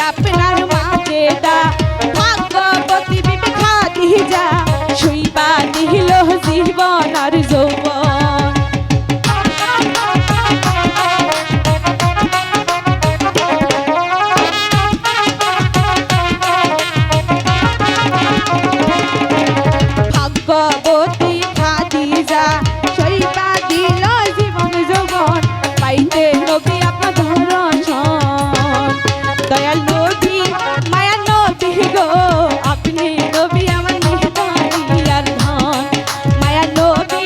আপনার মাঝে দা ভাগ্যবতী বিবি খাদিজা শুইবা দিল জীবন আর যৌবন ভাগ্যবতী খাদিজা শুইবা দিল জীবন যৌবন পাইতে নবী আপনার দর্শন দয়াল নবী মায়া নবী গো আপনি নবী আমার নির্ধারী আর ধন মায়া নবী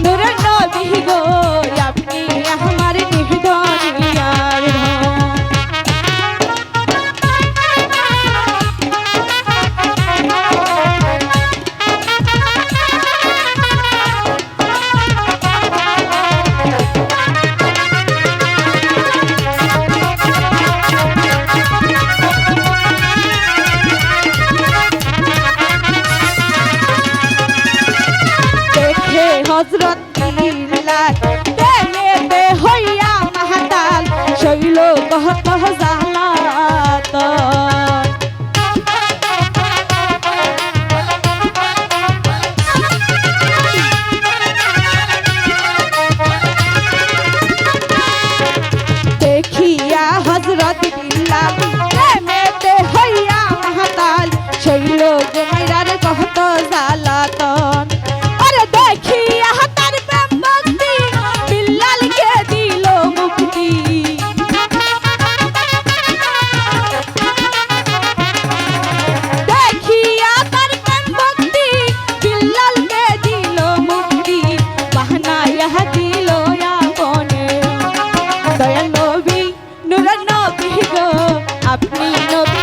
নূর নবী গো আপনি আমার নির্ধারী আর হযরত বিল্লাহ প্রেমেতে হইয়া মাতাল শৈল কহত জালাত দেখিয়া হযরত বিল্লাহ প্রেমেতে হইয়া মাতাল শৈল জুমাইরার কহত জালাতন দেখিয়া তার প্রেম ভক্তি বিল্লালকে দিল মুক্তি দেখিয়া তার প্রেম ভক্তি বিল্লালকে দিল মুক্তি বাহনায়া দিল আপনে দয়াল নবী নূর নবী গো আপনি নবী